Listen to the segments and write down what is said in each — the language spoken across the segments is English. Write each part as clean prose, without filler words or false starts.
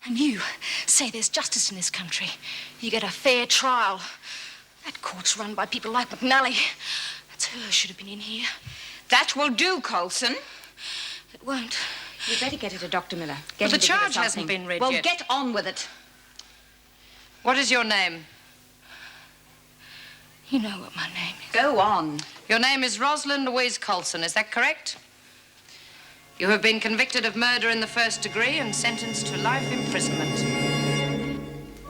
And you say there's justice in this country. You get a fair trial. That court's run by people like McNally. That's her should have been in here. That will do, Coulson. It won't. You'd better get her to Dr. Miller. Well, the charge hasn't been read yet. Well, get on with it. What is your name? You know what my name is. Go on. Your name is Rosalind Louise Coulson, is that correct? You have been convicted of murder in the first degree and sentenced to life imprisonment.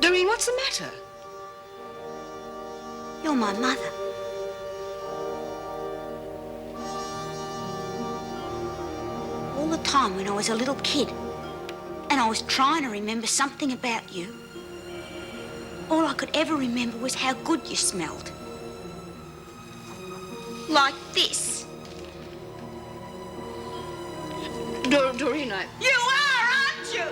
Doreen, what's the matter? You're my mother. All the time when I was a little kid and I was trying to remember something about you, all I could ever remember was how good you smelled. Like this. Doreen, You are, aren't you?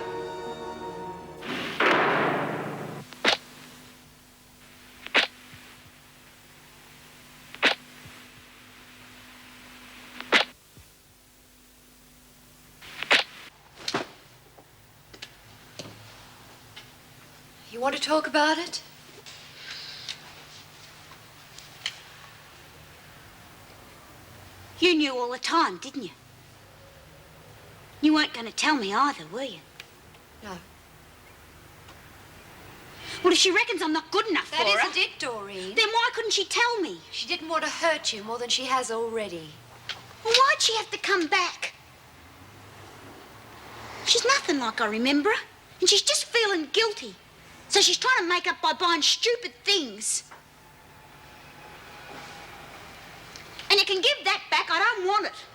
You want to talk about it? You knew all the time, didn't you? You weren't going to tell me either, were you? No. Well, if she reckons I'm not good enough for her... That isn't it, Doreen. Then why couldn't she tell me? She didn't want to hurt you more than she has already. Well, why'd she have to come back? She's nothing like I remember her. And she's just feeling guilty. So she's trying to make up by buying stupid things. And you can give that back. I don't want it.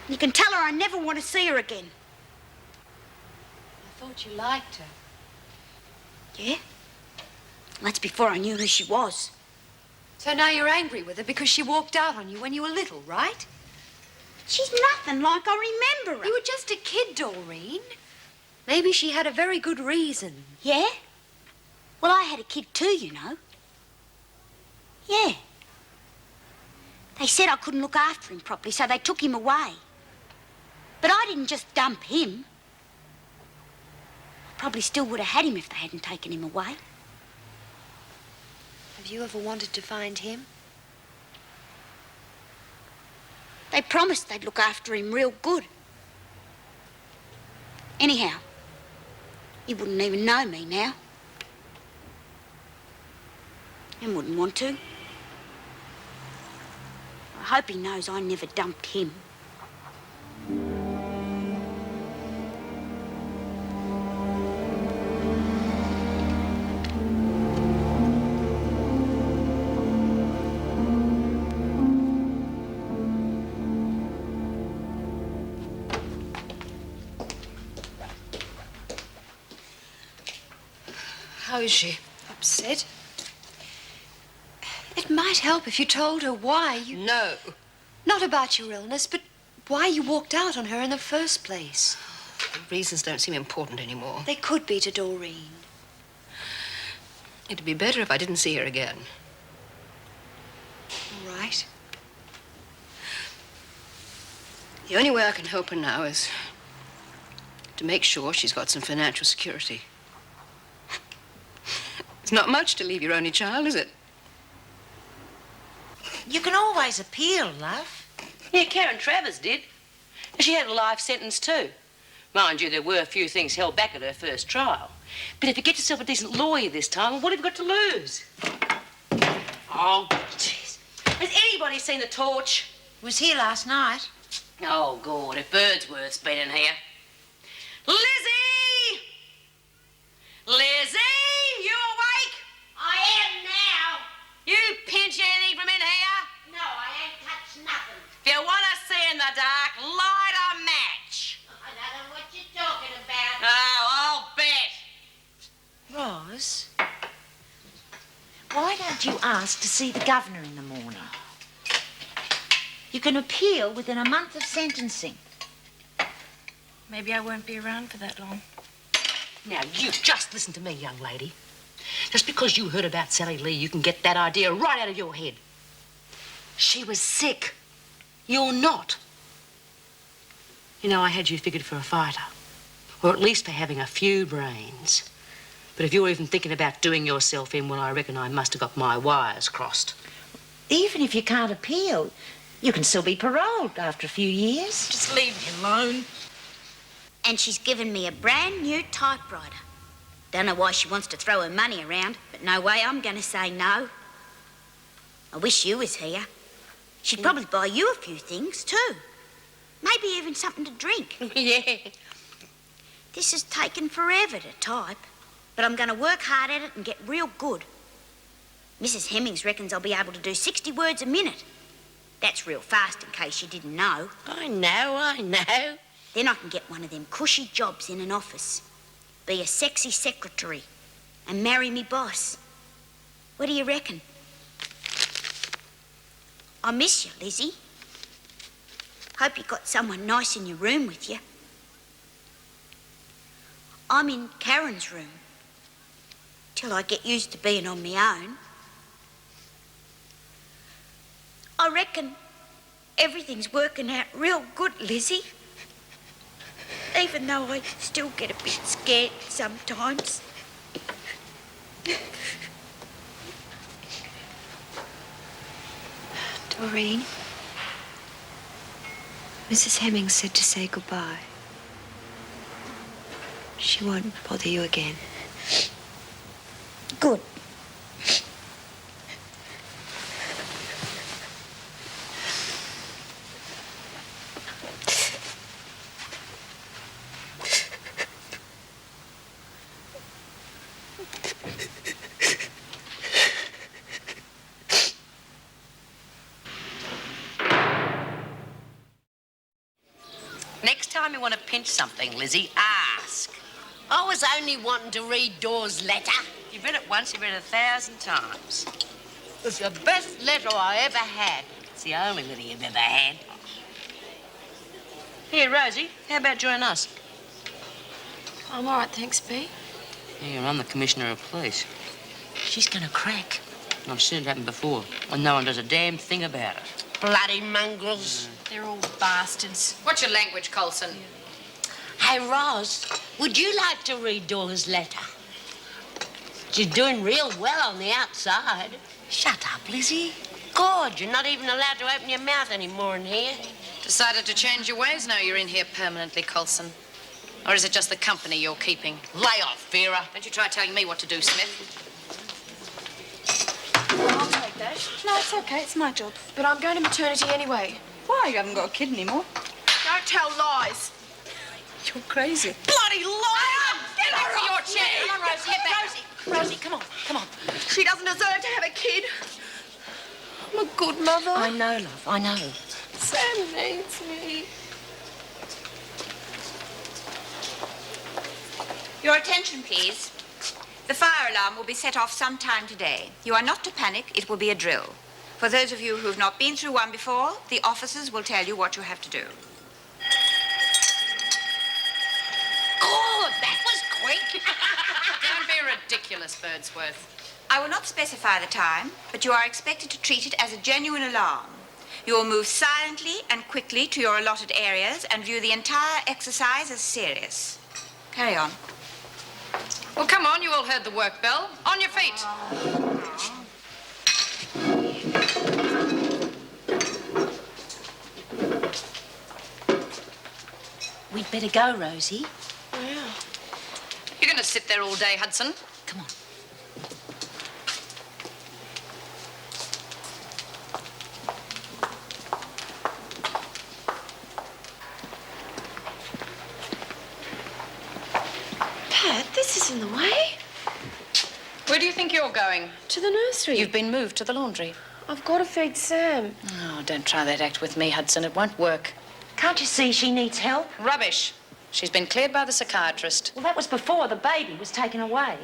You can tell her I never want to see her again. I thought you liked her. Yeah? Well, that's before I knew who she was. So now you're angry with her because she walked out on you when you were little, right? She's nothing like I remember her. You were just a kid, Doreen. Maybe she had a very good reason. Yeah? Well, I had a kid too, you know. Yeah. They said I couldn't look after him properly, so they took him away. But I didn't just dump him. I probably still would have had him if they hadn't taken him away. Have you ever wanted to find him? They promised they'd look after him real good. Anyhow, he wouldn't even know me now. And wouldn't want to. I hope he knows I never dumped him. How is she? Upset? It might help if you told her why you... No. Not about your illness, but why you walked out on her in the first place. The reasons don't seem important anymore. They could be to Doreen. It'd be better if I didn't see her again. All right. The only way I can help her now is to make sure she's got some financial security. It's not much to leave your only child, is it? You can always appeal, love. Yeah, Karen Travers did. She had a life sentence too. Mind you, there were a few things held back at her first trial. But if you get yourself a decent lawyer this time, what have you got to lose? Oh, jeez. Has anybody seen the Torch? Was here last night. Oh, God, if Birdsworth's been in here. Lizzie! Lizzie, you awake? I am now. You pinch anything from in here? No, I ain't touched nothing. If you want to see in the dark, light a match. I don't know what you're talking about. Oh, I'll bet. Roz, why don't you ask to see the governor in the morning? You can appeal within a month of sentencing. Maybe I won't be around for that long. Now, you just listen to me, young lady. Just because you heard about Sally Lee, you can get that idea right out of your head. She was sick. You're not. You know, I had you figured for a fighter. Or at least for having a few brains. But if you're even thinking about doing yourself in, well, I reckon I must have got my wires crossed. Even if you can't appeal, you can still be paroled after a few years. Just leave me alone. And she's given me a brand new typewriter. Don't know why she wants to throw her money around, but no way I'm going to say no. I wish you was here. She'd probably buy you a few things, too. Maybe even something to drink. Yeah. This has taken forever to type, but I'm going to work hard at it and get real good. Mrs. Hemmings reckons I'll be able to do 60 words a minute. That's real fast, in case you didn't know. I know. Then I can get one of them cushy jobs in an office. Be a sexy secretary and marry me boss. What do you reckon? I miss you, Lizzie. Hope you got someone nice in your room with you. I'm in Karen's room till I get used to being on my own. I reckon everything's working out real good, Lizzie. Even though I still get a bit scared sometimes. Doreen, Mrs. Hemmings said to say goodbye. She won't bother you again. Good. Next time you want to pinch something, Lizzie, ask. I was only wanting to read Dawes' letter. You've read it once, you've read it 1,000 times. It's the best letter I ever had. It's the only letter you've ever had. Here, Rosie, how about joining us? I'm all right, thanks, Pete. Yeah, I'm the Commissioner of Police. She's gonna crack. I've seen it happen before, and no one does a damn thing about it. Bloody mongrels. They're all bastards. What's your language, Coulson? Hey, Roz, would you like to read Dawes' letter? She's doing real well on the outside. Shut up, Lizzie. God, you're not even allowed to open your mouth anymore in here. Decided to change your ways now you're in here permanently, Coulson? Or is it just the company you're keeping? Lay off, Vera. Don't you try telling me what to do, Smith. I'll take that. No, it's okay. It's my job. But I'm going to maternity anyway. Why? You haven't got a kid anymore. Don't tell lies. You're crazy. Bloody liar! Get Back her to your off chair. me! Come on, Rosie, get back. Rosie, come on, come on. She doesn't deserve to have a kid. I'm a good mother. I know, love, I know. Sam needs me. Your attention, please. The fire alarm will be set off sometime today. You are not to panic. It will be a drill. For those of you who've not been through one before, the officers will tell you what you have to do. God, that was quick. Don't be ridiculous, Birdsworth. I will not specify the time, but you are expected to treat it as a genuine alarm. You will move silently and quickly to your allotted areas and view the entire exercise as serious. Carry on. Well, come on, you all heard the work bell. On your feet. We'd better go, Rosie. You're going to sit there all day, Hudson. Come on. Pat, this is in the way. Where do you think you're going? To the nursery. You've been moved to the laundry. I've got to feed Sam. Oh, don't try that act with me, Hudson. It won't work. Can't you see she needs help? Rubbish. She's been cleared by the psychiatrist. Well, that was before the baby was taken away.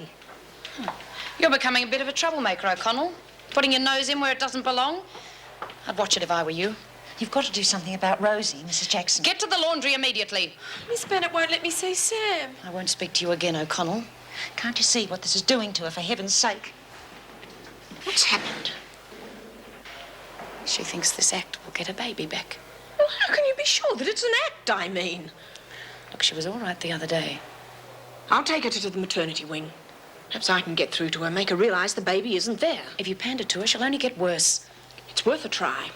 You're becoming a bit of a troublemaker, O'Connell. Putting your nose in where it doesn't belong. I'd watch it if I were you. You've got to do something about Rosie, Mrs. Jackson. Get to the laundry immediately. Miss Bennett won't let me see Sam. I won't speak to you again, O'Connell. Can't you see what this is doing to her, for heaven's sake? What's happened? She thinks this act will get her baby back. Well, how can you be sure that it's an act, I mean? Look, she was all right the other day. I'll take her to the maternity wing. Perhaps I can get through to her, make her realize the baby isn't there. If you pander to her, she'll only get worse. It's worth a try.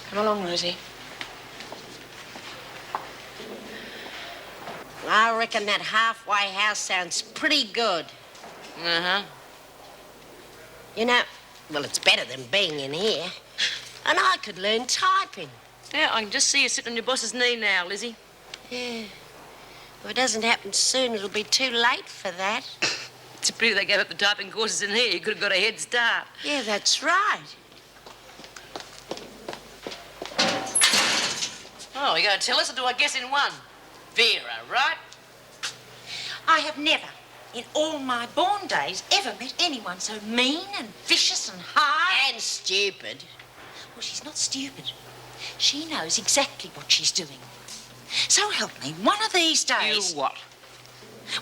Come along, Rosie. I reckon that halfway house sounds pretty good. Uh-huh. You know, well, it's better than being in here. And I could learn typing. Yeah, I can just see you sitting on your boss's knee now, Lizzie. Yeah. If it doesn't happen soon, it'll be too late for that. It's a pity they gave up the typing courses in here. You could have got a head start. Yeah, that's right. Oh, you going to tell us, or do I guess in one? Vera, right? I have never, in all my born days, ever met anyone so mean and vicious and hard. And stupid. Well, she's not stupid. She knows exactly what she's doing. So help me, one of these days... You what?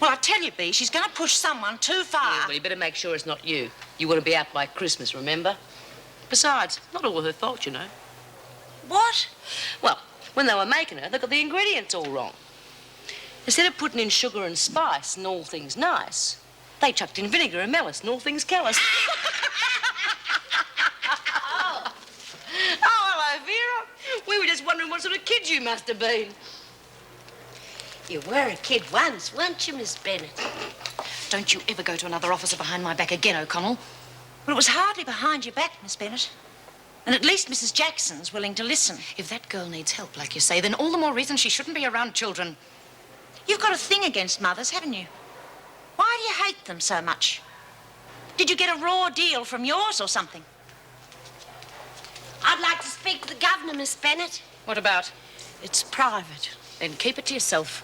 Well, I tell you, Bea, she's going to push someone too far. Yeah, well, you better make sure it's not you. You want to be out by Christmas, remember? Besides, not all her fault, you know. What? Well, when they were making her, they got the ingredients all wrong. Instead of putting in sugar and spice and all things nice, they chucked in vinegar and malice and all things callous. Oh, hello, Vera. We were just wondering what sort of kid you must have been. You were a kid once, weren't you, Miss Bennett? Don't you ever go to another officer behind my back again, O'Connell. Well, it was hardly behind your back, Miss Bennett. And at least Mrs. Jackson's willing to listen. If that girl needs help, like you say, then all the more reason she shouldn't be around children. You've got a thing against mothers, haven't you? Why do you hate them so much? Did you get a raw deal from yours or something? I'd like to speak to the governor, Miss Bennett. What about? It's private. Then keep it to yourself.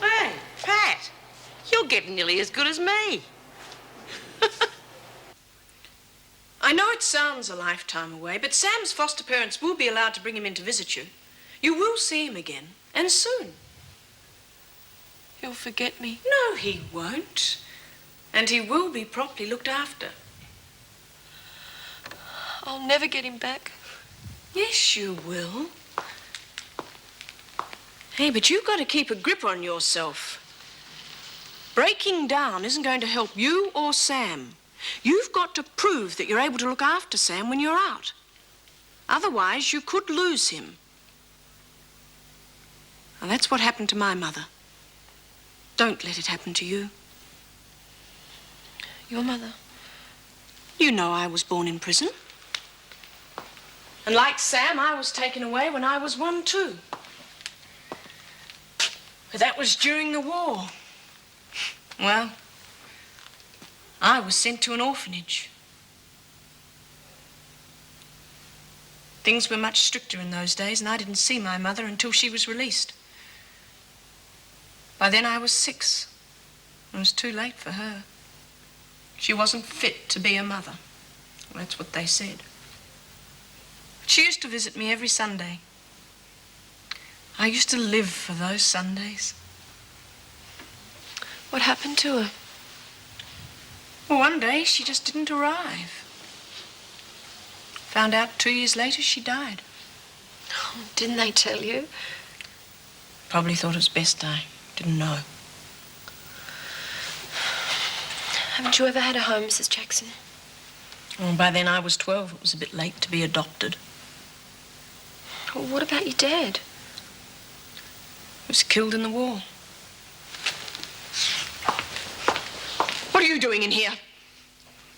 Hey, Pat, you're getting nearly as good as me. I know it sounds a lifetime away, but Sam's foster parents will be allowed to bring him in to visit you. You will see him again, and soon. He'll forget me. No, he won't. And he will be properly looked after. I'll never get him back. Yes, you will. Hey, but you've got to keep a grip on yourself. Breaking down isn't going to help you or Sam. You've got to prove that you're able to look after Sam when you're out. Otherwise, you could lose him. And that's what happened to my mother. Don't let it happen to you. Your mother? You know I was born in prison. And like Sam, I was taken away when I was 1 too. But that was during the war. Well, I was sent to an orphanage. Things were much stricter in those days, and I didn't see my mother until she was released. By then I was 6. It was too late for her. She wasn't fit to be a mother. That's what they said. She used to visit me every Sunday. I used to live for those Sundays. What happened to her? Well, one day she just didn't arrive. Found out 2 years later she died. Oh, didn't they tell you? Probably thought it was best I didn't know. Haven't you ever had a home, Mrs. Jackson? Well, by then I was 12. It was a bit late to be adopted. Well, what about your dad? He was killed in the war. What are you doing in here?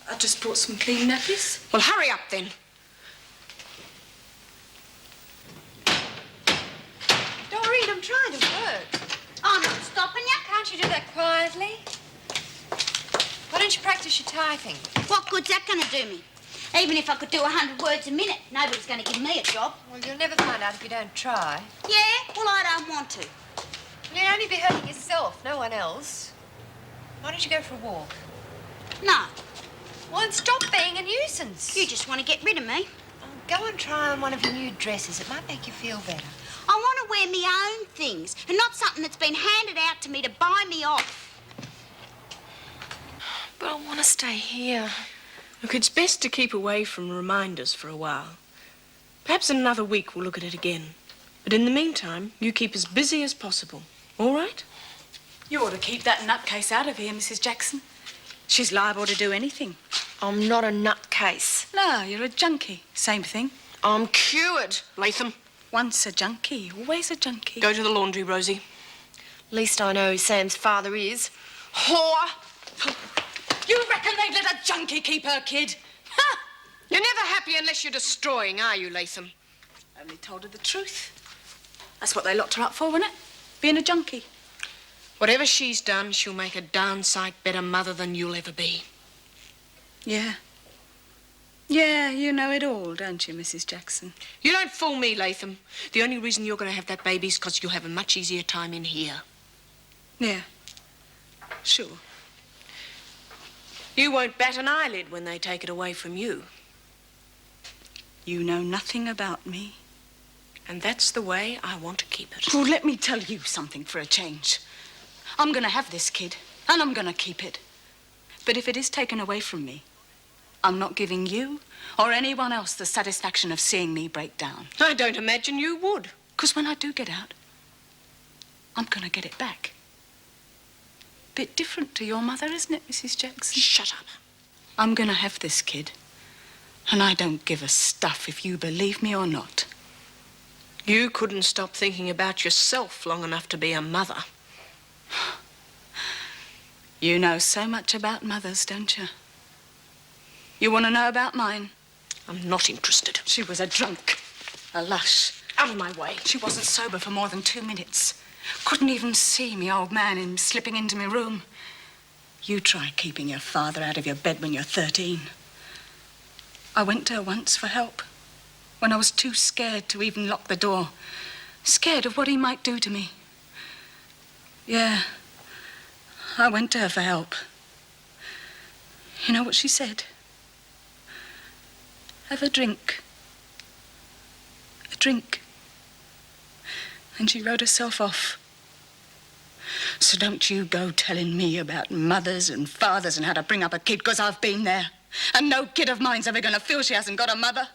I just brought some clean nappies. Well, hurry up then. Doreen, I'm trying to work. I'm not stopping you. Can't you do that quietly? Why don't you practice your typing? What good's that going to do me? Even if I could do 100 words a minute, nobody's going to give me a job. Well, you'll never find out if you don't try. Yeah? Well, I don't want to. You'll only be hurting yourself, no one else. Why don't you go for a walk? No. Well, then stop being a nuisance. You just want to get rid of me. Oh, go and try on one of your new dresses. It might make you feel better. I want to wear my own things and not something that's been handed out to me to buy me off. But I want to stay here. Look, it's best to keep away from reminders for a while. Perhaps in another week we'll look at it again. But in the meantime, you keep as busy as possible. All right? You ought to keep that nutcase out of here, Mrs. Jackson. She's liable to do anything. I'm not a nutcase. No, you're a junkie. Same thing. I'm cured, Latham. Once a junkie, always a junkie. Go to the laundry, Rosie. Least I know who Sam's father is. Whore! You reckon they'd let a junkie keep her kid? Ha! You're never happy unless you're destroying, are you, Latham? Only told her the truth. That's what they locked her up for, wasn't it? Being a junkie. Whatever she's done, she'll make a darn sight better mother than you'll ever be. Yeah. Yeah, you know it all, don't you, Mrs. Jackson? You don't fool me, Latham. The only reason you're going to have that baby is because you'll have a much easier time in here. Yeah. Sure. You won't bat an eyelid when they take it away from you. You know nothing about me. And that's the way I want to keep it. Well, let me tell you something for a change. I'm going to have this kid, and I'm going to keep it. But if it is taken away from me, I'm not giving you or anyone else the satisfaction of seeing me break down. I don't imagine you would. Because when I do get out, I'm going to get it back. Bit different to your mother, isn't it, Mrs. Jackson? Shut up. I'm going to have this kid, and I don't give a stuff if you believe me or not. You couldn't stop thinking about yourself long enough to be a mother. You know so much about mothers, don't you? You want to know about mine? I'm not interested. She was a drunk, a lush. Out of my way. She wasn't sober for more than 2 minutes. Couldn't even see me old man in slipping into my room. You try keeping your father out of your bed when you're 13. I went to her once for help, when I was too scared to even lock the door. Scared of what he might do to me. Yeah, I went to her for help. You know what she said? Have a drink. A drink. And she wrote herself off. So don't you go telling me about mothers and fathers and how to bring up a kid, because I've been there. And no kid of mine's ever going to feel she hasn't got a mother.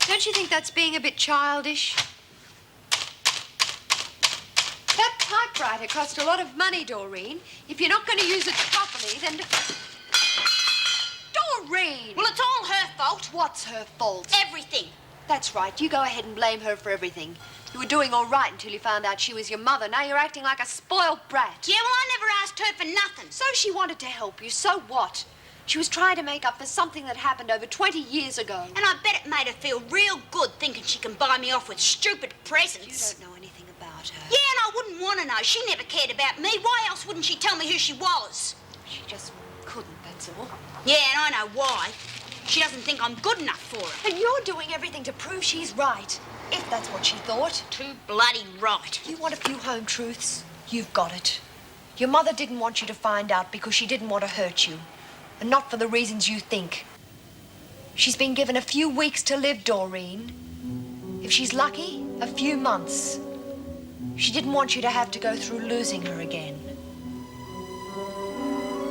Don't you think that's being a bit childish? That typewriter cost a lot of money, Doreen. If you're not going to use it properly, then... Doreen! Well, it's all her fault. What's her fault? Everything. That's right. You go ahead and blame her for everything. You were doing all right until you found out she was your mother. Now you're acting like a spoiled brat. Yeah, well, I never asked her for nothing. So she wanted to help you. So what? She was trying to make up for something that happened over 20 years ago. And I bet it made her feel real good thinking she can buy me off with stupid presents. You don't know anything about her. Yeah, and I wouldn't want to know. She never cared about me. Why else wouldn't she tell me who she was? She just couldn't, that's all. Yeah, and I know why. She doesn't think I'm good enough for her. And you're doing everything to prove she's right, if that's what she thought. Too bloody right. You want a few home truths? You've got it. Your mother didn't want you to find out because she didn't want to hurt you. And not for the reasons you think. She's been given a few weeks to live, Doreen. If she's lucky, a few months. She didn't want you to have to go through losing her again.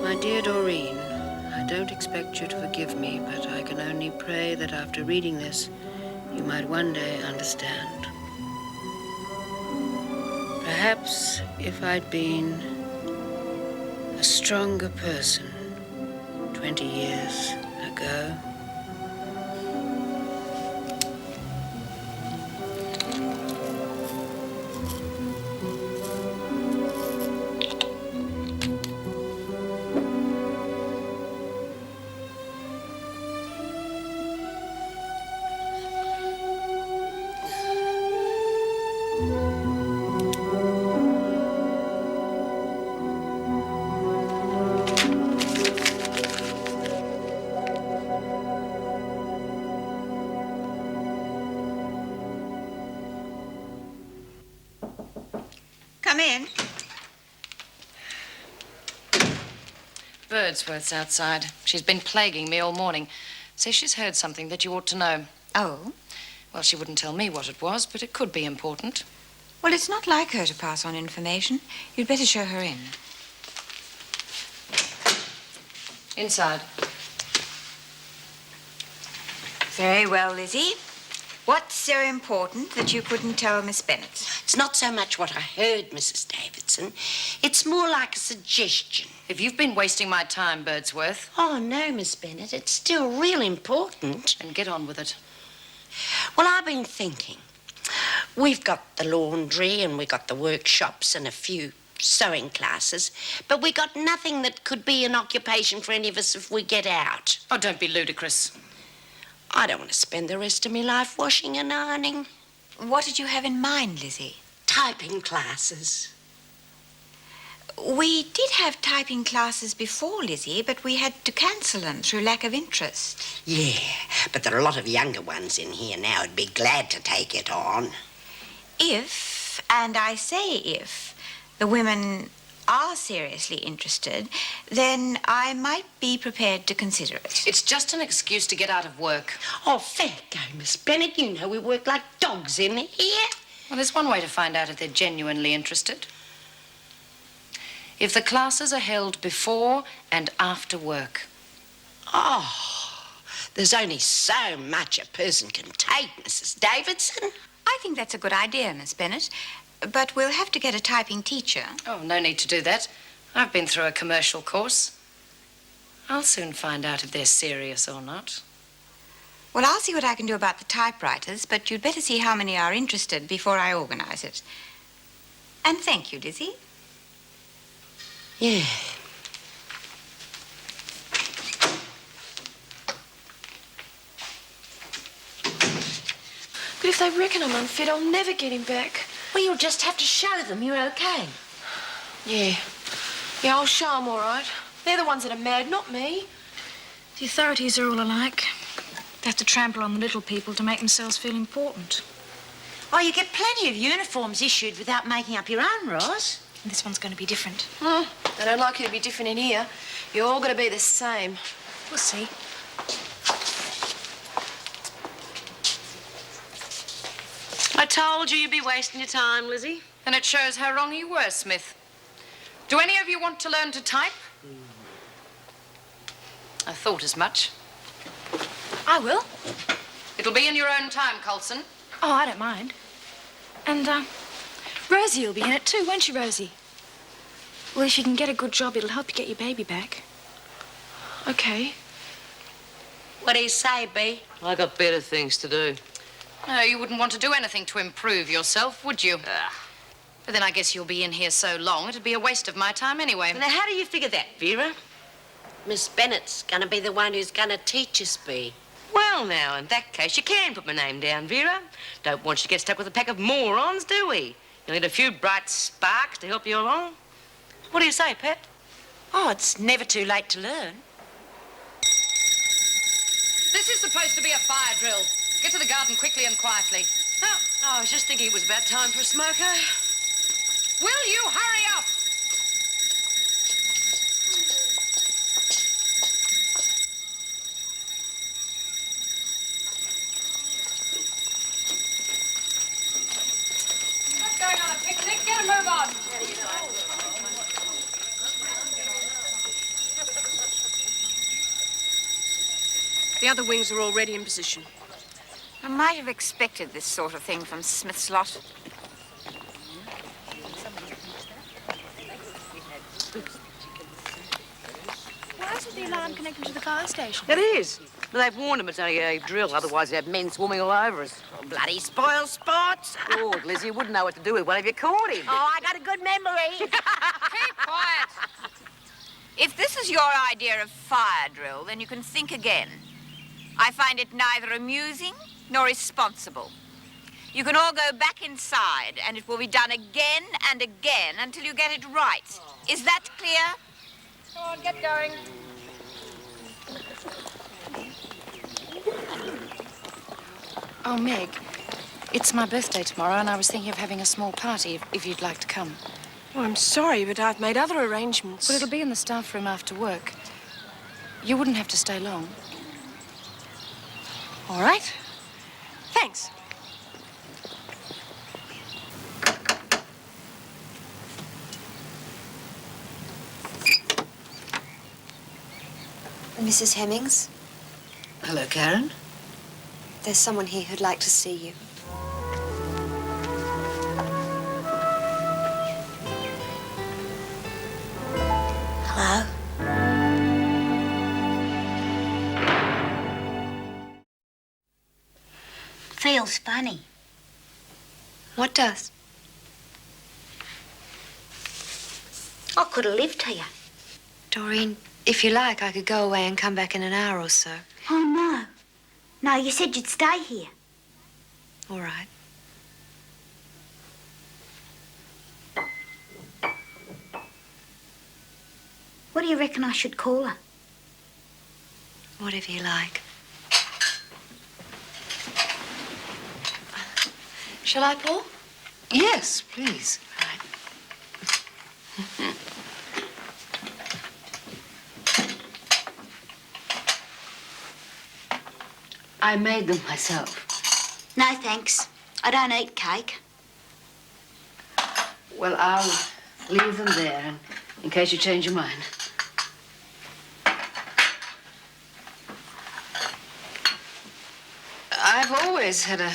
My dear Doreen, I don't expect you to forgive me, but I can only pray that after reading this, you might one day understand. Perhaps if I'd been a stronger person 20 years ago. Come in. Birdsworth's outside. She's been plaguing me all morning. Says she's heard something that you ought to know. Oh? Well, she wouldn't tell me what it was, but it could be important. Well, it's not like her to pass on information. You'd better show her in. Inside. Very well, Lizzie. What's so important that you couldn't tell Miss Bennet? It's not so much what I heard, Mrs. Davidson. It's more like a suggestion. If you've been wasting my time, Birdsworth. Oh, no, Miss Bennet. It's still real important. Then get on with it. Well, I've been thinking. We've got the laundry and we've got the workshops and a few sewing classes, but we got nothing that could be an occupation for any of us if we get out. Oh, don't be ludicrous. I don't want to spend the rest of my life washing and ironing. What did you have in mind, Lizzie? Typing classes. We did have typing classes before, Lizzie, but we had to cancel them through lack of interest. Yeah, but there are a lot of younger ones in here now who'd be glad to take it on. If, and I say if, the women are seriously interested, then I might be prepared to consider it. It's just an excuse to get out of work. Oh, fair go, Miss Bennet. You know we work like dogs in here. Well, there's one way to find out if they're genuinely interested. If the classes are held before and after work. Oh, there's only so much a person can take, Mrs. Davidson. I think that's a good idea, Miss Bennet. But we'll have to get a typing teacher. Oh, no need to do that. I've been through a commercial course. I'll soon find out if they're serious or not. Well, I'll see what I can do about the typewriters, but you'd better see how many are interested before I organize it. And thank you, Lizzie. Yeah. But if they reckon I'm unfit, I'll never get him back. Well, you'll just have to show them you're okay. Yeah. Yeah, I'll show them all right. They're the ones that are mad, not me. The authorities are all alike. They have to trample on the little people to make themselves feel important. Oh, you get plenty of uniforms issued without making up your own, Roz. And this one's going to be different. They don't like you to be different in here. You're all going to be the same. We'll see. I told you you'd be wasting your time, Lizzie. And it shows how wrong you were, Smith. Do any of you want to learn to type? I thought as much. I will. It'll be in your own time, Coulson. Oh, I don't mind. And, Rosie will be in it too, won't you, Rosie? Well, if you can get a good job, it'll help you get your baby back. Okay. What do you say, Bea? I got better things to do. No, you wouldn't want to do anything to improve yourself, would you? But then I guess you'll be in here so long, it'd be a waste of my time anyway. Now, how do you figure that, Vera? Miss Bennet's going to be the one who's going to teach us, Bea. Well, now, in that case, you can put my name down, Vera. Don't want you to get stuck with a pack of morons, do we? You'll need a few bright sparks to help you along. What do you say, Pat? Oh, it's never too late to learn. This is supposed to be a fire drill. Get to the garden quickly and quietly. Oh, I was just thinking it was about time for a smoker. Will you hurry up? Not going on a picnic. Get a move on. The other wings are already in position. I might have expected this sort of thing from Smith's lot. Why isn't the alarm connected to the fire station? It is. But they've warned them it's only a drill, otherwise they'd have men swarming all over us. Oh, bloody spoil sports. Lord, Lizzie, you wouldn't know what to do with one if you caught him. Oh, I got a good memory. Keep quiet. If this is your idea of fire drill, then you can think again. I find it neither amusing nor responsible. You can all go back inside, and it will be done again and again until you get it right. Is that clear? Go on, get going. Oh, Meg, it's my birthday tomorrow, and I was thinking of having a small party if you'd like to come. Oh, I'm sorry, but I've made other arrangements. Well, it'll be in the staff room after work. You wouldn't have to stay long. All right. Thanks. Mrs. Hemmings, Hello, Karen. there's someone here who'd like to see you. Hello? Feels funny. What does? I could have lived here. Doreen, if you like, I could go away and come back in an hour or so. Oh, no. No, you said you'd stay here. All right. What do you reckon I should call her? Whatever you like. Shall I, Paul? Yes, please. I made them myself. No, thanks. I don't eat cake. Well, I'll leave them there in case you change your mind. I've always had a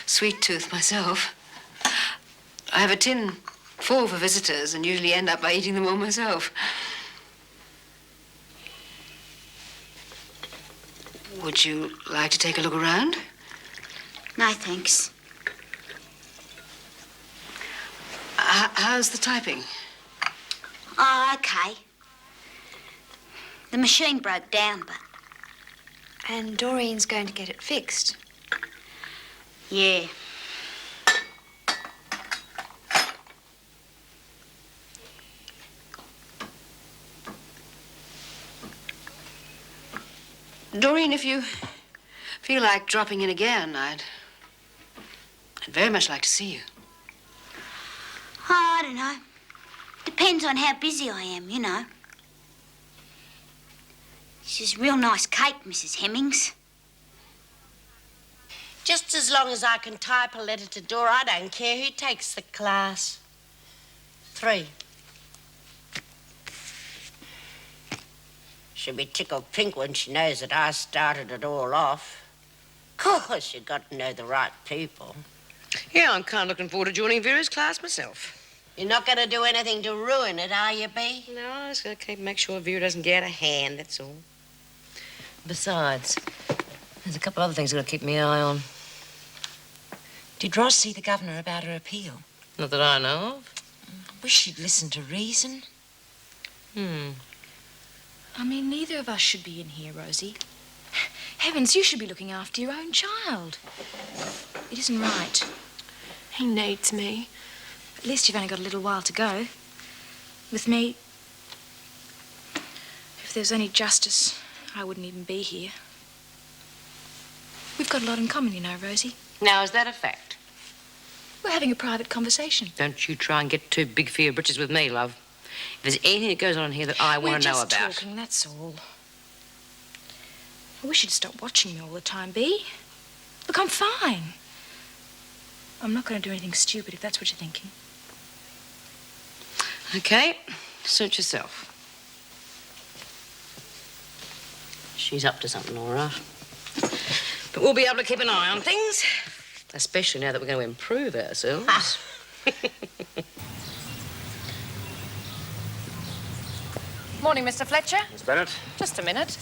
sweet tooth myself. I have a tin full for visitors and usually end up by eating them all myself. Would you like to take a look around? No, thanks. How's the typing? Oh, okay. The machine broke down, but... And Doreen's going to get it fixed. Yeah. Doreen, if you feel like dropping in again, I'd very much like to see you. Oh, I don't know. Depends on how busy I am, you know. This is real nice cake, Mrs. Hemmings. Just as long as I can type a letter to Dora, I don't care who takes the class. 3. She'll be tickled pink when she knows that I started it all off. Of course, you've got to know the right people. Yeah, I'm kind of looking forward to joining Vera's class myself. You're not going to do anything to ruin it, are you, Bea? No, I just got to make sure Vera doesn't get out of hand, that's all. Besides, there's a couple other things I've got to keep my eye on. Did Roz see the governor about her appeal? Not that I know of. I wish she'd listen to reason. I mean, neither of us should be in here, Rosie. Heavens, you should be looking after your own child. It isn't right. He needs me. At least you've only got a little while to go. With me, if there's any justice, I wouldn't even be here. We've got a lot in common, you know, Rosie. Now, is that a fact? We're having a private conversation. Don't you try and get too big for your britches with me, love. If there's anything that goes on here that I want to know about... We're just talking, that's all. I wish you'd stop watching me all the time, Bea. Look, I'm fine. I'm not going to do anything stupid if that's what you're thinking. Okay, suit yourself. She's up to something, all right. But we'll be able to keep an eye on things, especially now that we're going to improve ourselves. Morning, Mr. Fletcher. Miss Bennett, Just a minute.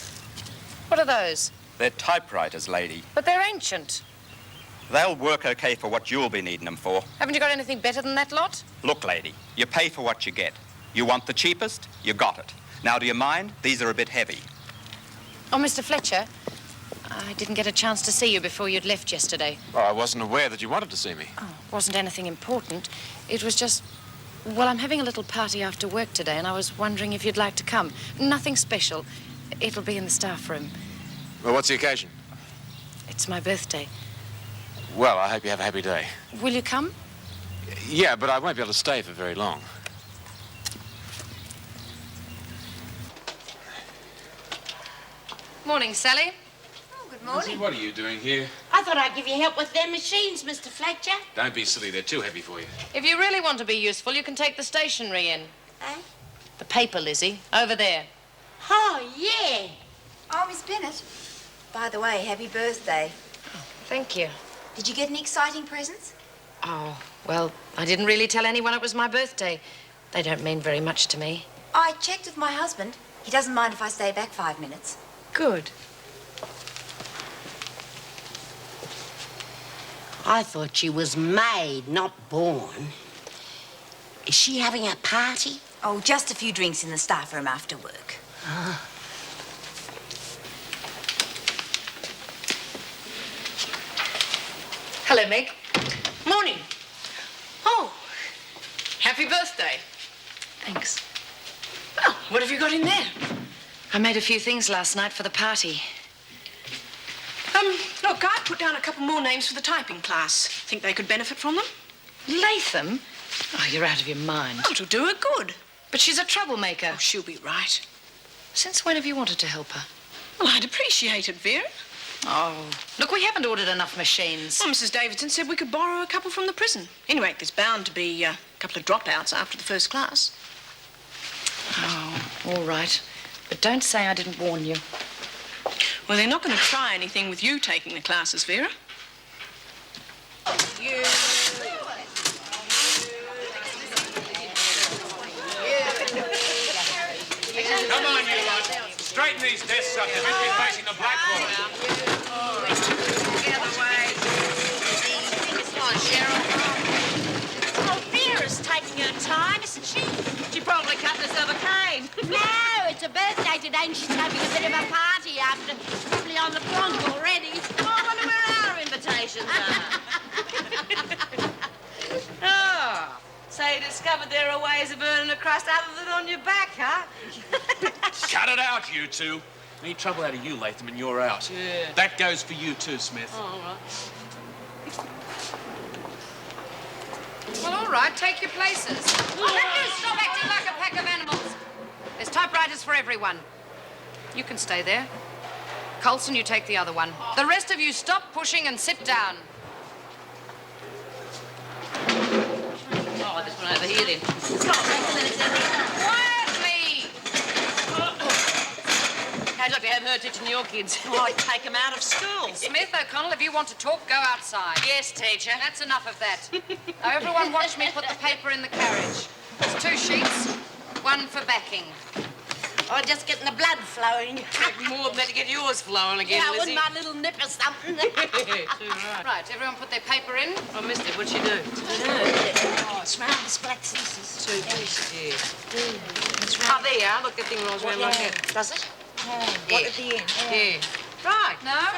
What are those? they're typewriters, lady. But they're ancient. They'll work okay for what you'll be needing them for. Haven't you got anything better than that lot? Look, lady, you pay for what you get. You want the cheapest, you got it. Now, do you mind? These are a bit heavy. Oh, Mr. Fletcher, I didn't get a chance to see you before you'd left yesterday. Oh, I wasn't aware that you wanted to see me. Oh, it wasn't anything important. It was just... Well, I'm having a little party after work today, and I was wondering if you'd like to come. Nothing special. It'll be in the staff room. Well, what's the occasion? It's my birthday. Well, I hope you have a happy day. Will you come? Yeah, but I won't be able to stay for very long. Morning, Sally. Oh, good morning. What are you doing here? I thought I'd give you help with their machines, Mr. Fletcher. Don't be silly. They're too heavy for you. If you really want to be useful, you can take the stationery in. Eh? The paper, Lizzie. Over there. Oh, yeah. Oh, Miss Bennett. By the way, happy birthday. Thank you. Did you get any exciting presents? Oh, well, I didn't really tell anyone it was my birthday. They don't mean very much to me. I checked with my husband. He doesn't mind if I stay back 5 minutes. Good. I thought she was made, not born. Is she having a party? Oh, just a few drinks in the staff room after work. Hello, Meg. Morning. Oh, happy birthday. Thanks. Well, what have you got in there? I made a few things last night for the party. Look, I put down a couple more names for the typing class. Think they could benefit from them? Latham? Oh, you're out of your mind. Oh, it'll do her good. But she's a troublemaker. Oh, she'll be right. Since when have you wanted to help her? Well, I'd appreciate it, Vera. Oh, look, we haven't ordered enough machines. Well, Mrs. Davidson said we could borrow a couple from the prison. Anyway, there's bound to be a couple of dropouts after the first class. Oh, all right. But don't say I didn't warn you. Well, they're not going to try anything with you taking the classes, Vera. Come on, you lot. Straighten these desks up. They're meant to be facing the blackboard. Oh, Vera's taking her time, isn't she? She probably cut herself a cane. No, it's a birthday today and she's having a bit of a party after. She's probably on the plonk already. Oh, I wonder where our invitations are. Oh, so you discovered there are ways of earning a crust other than on your back, huh? Cut it out, you two. Need trouble out of you, Latham, and you're out. Yeah. That goes for you too, Smith. Oh, all right. Well, all right, take your places. Oh, let you stop acting like a pack of animals. There's typewriters for everyone. You can stay there. Coulson, you take the other one. The rest of you stop pushing and sit down. Oh, this one over here, then. Quietly! How'd you like to have her teaching your kids? Oh, I'd take them out of school. Smith, O'Connell, if you want to talk, go outside. Yes, teacher. That's enough of that. Now, everyone watch me put the paper in the carriage. There's 2 sheets, one for backing. Oh, just getting the blood flowing. More than that to get yours flowing again, Yeah, Lizzie. wouldn't my little nip or something? Too right. Right, everyone put their paper in. Oh, mister, what'd she do? Oh, it's round the black scissors. 2 pieces, yeah. Oh, there you are. Look, that thing rolls around like that. Does it? What at the end? Yeah. Right. Now,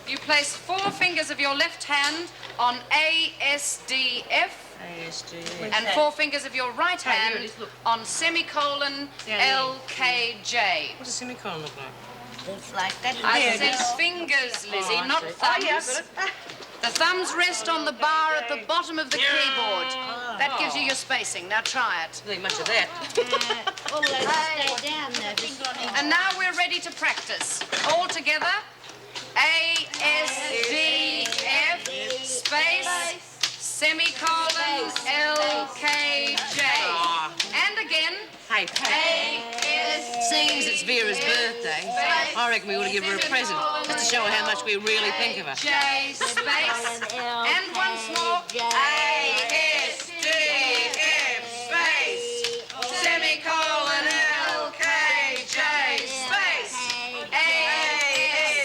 you place 4 fingers of your left hand on ASDF. ASD. And 4 fingers of your right Hey, here hand it is, look. on semicolon LKJ. What does a semicolon look like? Looks like that. I said fingers, Lizzie, I not see. thumbs. Oh, yeah, got it. The thumbs rest on the bar at the bottom of the keyboard. That gives you your spacing. Now try it. Not much of that. All those stay down there. And now we're ready to practice. All together. ASDF space semicolon LKJ. And again. Hey, seeing as it's Vera's birthday, I reckon we ought to give her a present, just to show her how much we really think of her. J space. And once more. ASDF space semicolon LKJ space.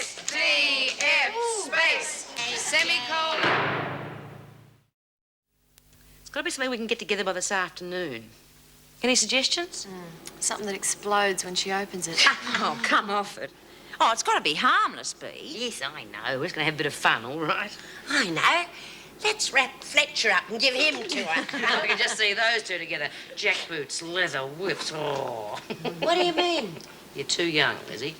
ASDF space semicolon. It's got to be something we can get together by this afternoon. Any suggestions? Something that explodes when she opens it. Oh, come off it. Oh, it's got to be harmless, Bee. Yes, I know. We're just going to have a bit of fun, all right? I know. Let's wrap Fletcher up and give him to her. I can just see those two together. Jackboots, leather whips. Oh. What do you mean? You're too young, Lizzie.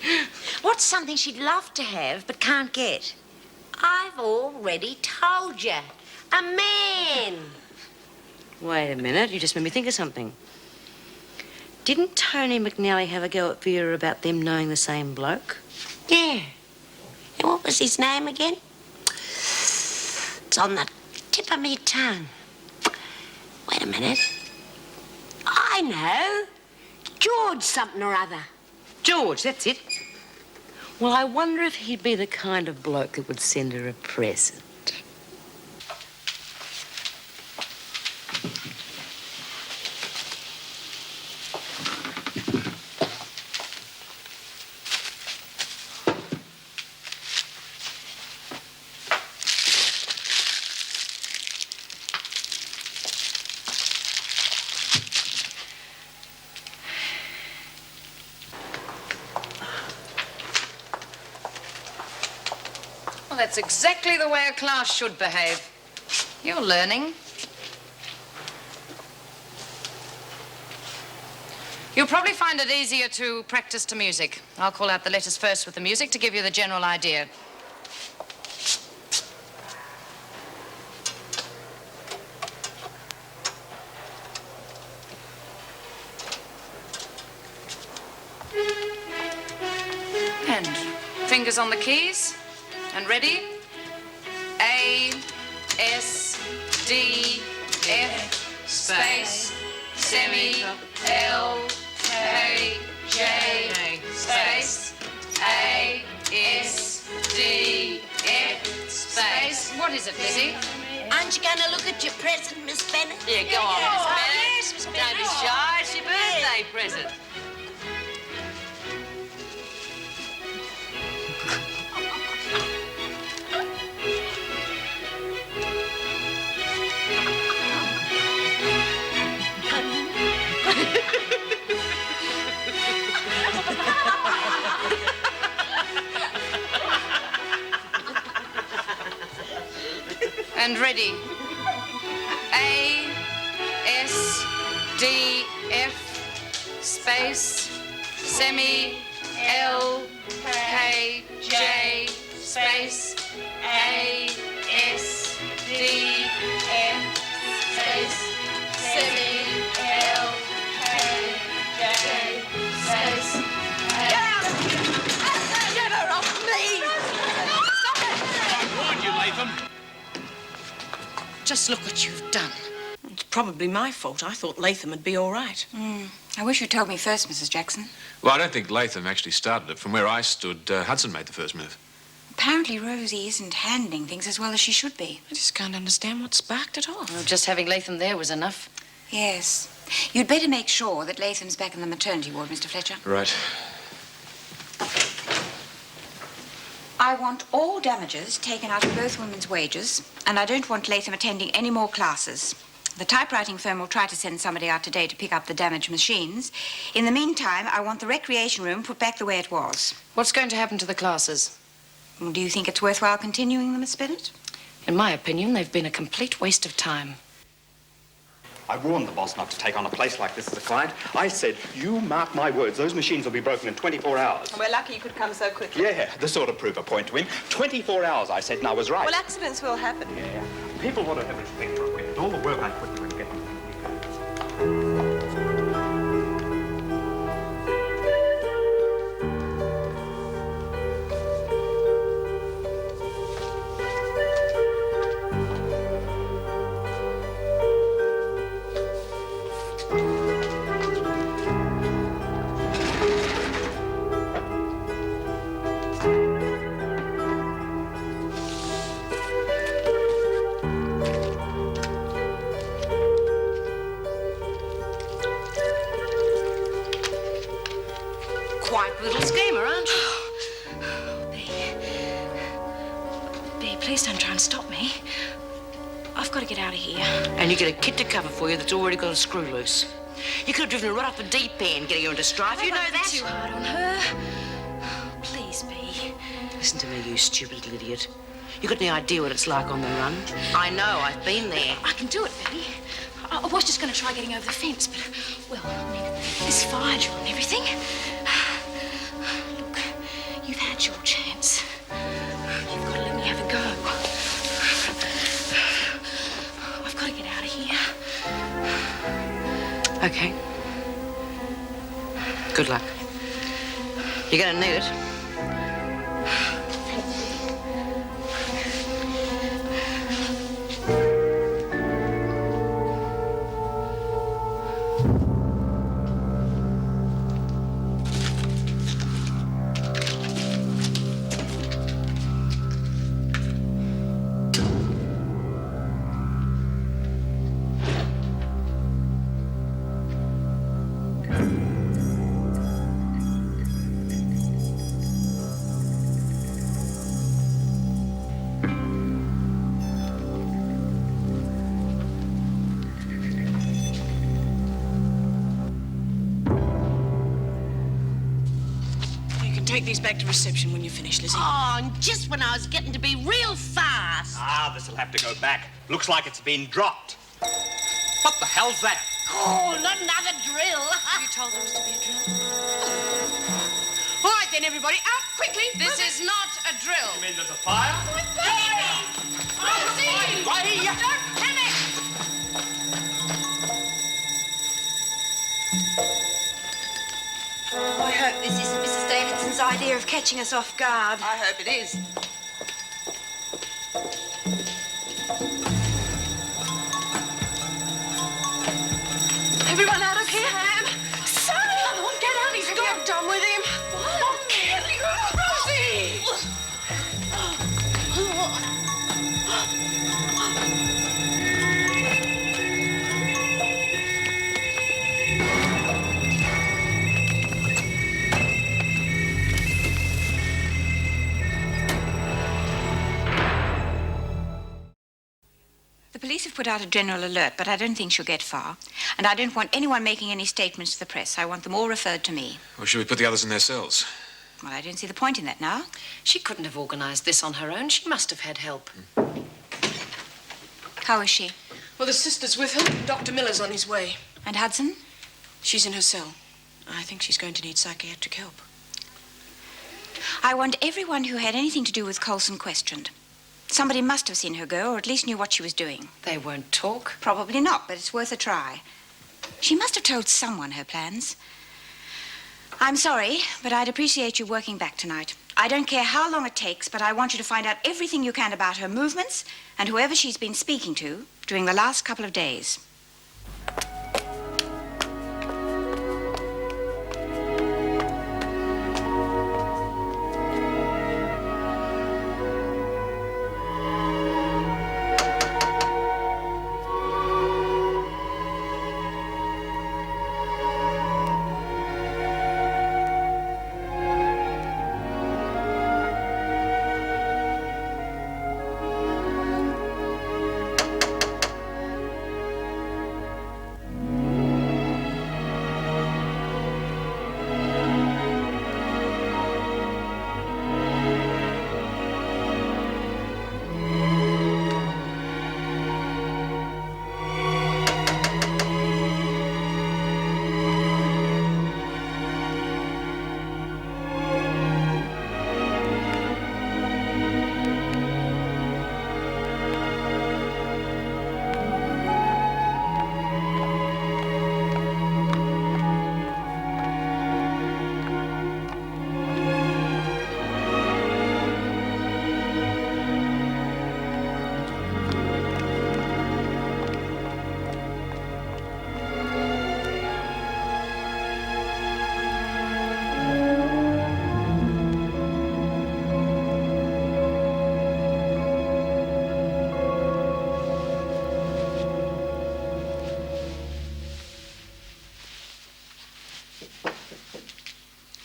What's something she'd love to have but can't get? I've already told you. A man. Wait a minute. You just made me think of something. Didn't Tony McNally have a go at Vera about them knowing the same bloke? Yeah. And what was his name again? It's on the tip of me tongue. Wait a minute. I know. George something or other. George, that's it. Well, I wonder if he'd be the kind of bloke that would send her a present. Well, that's exactly the way a class should behave. You're learning. You'll probably find it easier to practice to music. I'll call out the letters first with the music to give you the general idea. And fingers on the keys. And ready? A, S, D, F, space, semi, L, K, J, space, A, S, D, F, space. What is it, Lizzie? Aren't you going to look at your present, Miss Bennett? Yeah, go on, Miss Bennett. Yes, Miss Bennett. Don't be shy. It's your birthday present. And ready. A, S, D, F, space, semi, L, K, J, space, A, S, D, F, space, semi, L, K, J, space, Get out of here! Get her off me! Stop it! I warned you, Latham. Just look what you've done. It's probably my fault. I thought Latham would be all right. I wish you'd told me first, Mrs. Jackson. Well, I don't think Latham actually started it. From where I stood, Hudson made the first move. Apparently Rosie isn't handling things as well as she should be. I just can't understand what sparked it off. Well, just having Latham there was enough. Yes. You'd better make sure that Latham's back in the maternity ward, Mr. Fletcher. Right. I want all damages taken out of both women's wages, and I don't want Latham attending any more classes. The typewriting firm will try to send somebody out today to pick up the damaged machines. In the meantime, I want the recreation room put back the way it was. What's going to happen to the classes? Do you think it's worthwhile continuing them, Miss Bennett? In my opinion, they've been a complete waste of time. I warned the boss not to take on a place like this as a client. I said, you mark my words, those machines will be broken in 24 hours. We're lucky you could come so quickly. Yeah, this ought to prove a point to him. 24 hours, I said, and I was right. Well, accidents will happen. Yeah. People want to have respect for equipment. All the work I put into it to get them. Quite a little schemer, aren't you? Bea, please don't try and stop me. I've got to get out of here. And you get a kit to cover for you that's already got a screw loose. You could have driven her right off the deep end, getting her into strife. You know that. Too hard on her. Please, Bea. Listen to me, you stupid little idiot. You got any idea what it's like on the run? I know, I've been there. I can do it, Bea. I was just going to try getting over the fence, but, well, I mean, this fire drill and everything. Look, you've had your chance. You've got to let me have a go. I've got to get out of here. Okay. Good luck. You're going to need it. take these back to reception when you finish, Lizzie. Oh, and just when I was getting to be real fast. Ah, this'll have to go back. Looks like it's been dropped. What the hell's that? Oh, not another drill. You told there was to be a drill. All right, then, everybody, out quickly. This is not a drill. You mean there's a fire? Rosie! Why? Don't panic! I hope this isn't Mrs. Davidson's idea of catching us off guard. I hope it is. Everyone out of here? Sam! Come on, get out. He's got done with him. I'll kill you, Rosie! The police have put out a general alert, but I don't think she'll get far. And I don't want anyone making any statements to the press. I want them all referred to me. Or should we put the others in their cells? Well, I don't see the point in that now. She couldn't have organised this on her own. She must have had help. How is she? Well, the sister's with her. Dr. Miller's on his way. And Hudson? She's in her cell. I think she's going to need psychiatric help. I want everyone who had anything to do with Coulson questioned. Somebody must have seen her go, or at least knew what she was doing. They won't talk. Probably not, but it's worth a try. She must have told someone her plans. I'm sorry, but I'd appreciate you working back tonight. I don't care how long it takes, but I want you to find out everything you can about her movements and whoever she's been speaking to during the last couple of days.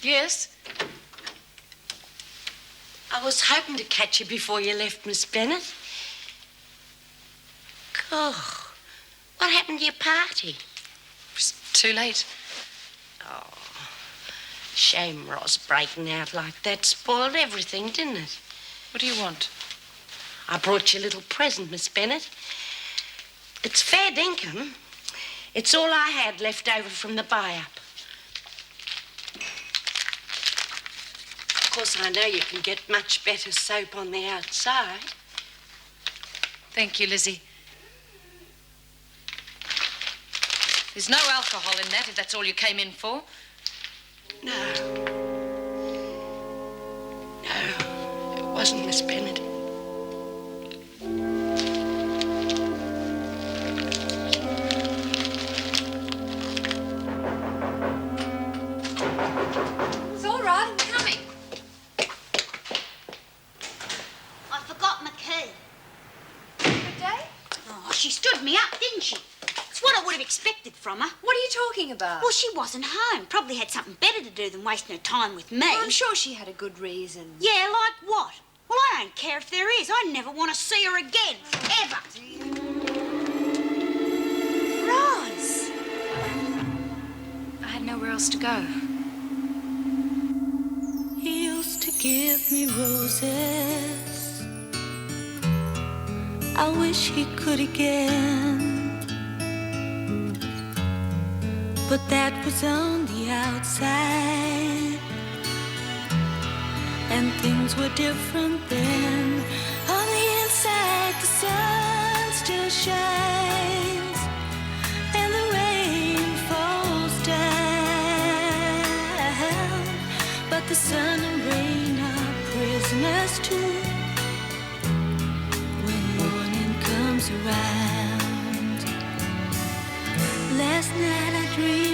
Yes? I was hoping to catch you before you left, Miss Bennett. Oh, what happened to your party? It was too late. Oh, shame Ross breaking out like that. Spoiled everything, didn't it? What do you want? I brought you a little present, Miss Bennett. It's fair dinkum. It's all I had left over from the buy-up. Of course, I know you can get much better soap on the outside. Thank you, Lizzie. There's no alcohol in that, if that's all you came in for. No. No, it wasn't, Miss Bennett. It's all right, I'm coming. I forgot my key. Good day? Oh, she stood me up, didn't she? It's what I would have expected from her. What are you talking about? Well, she wasn't home. Probably had something better to do than wasting her time with me. I'm sure she had a good reason. Yeah, like what? Well, I don't care if there is. I never want to see her again. Ever. Roz! I had nowhere else to go. You give me roses. I wish he could again, but that was on the outside, and things were different then. On the inside, the sun still shines, and the rain falls down, but the sun and rain are prisoners too. When morning comes around, last night I dreamed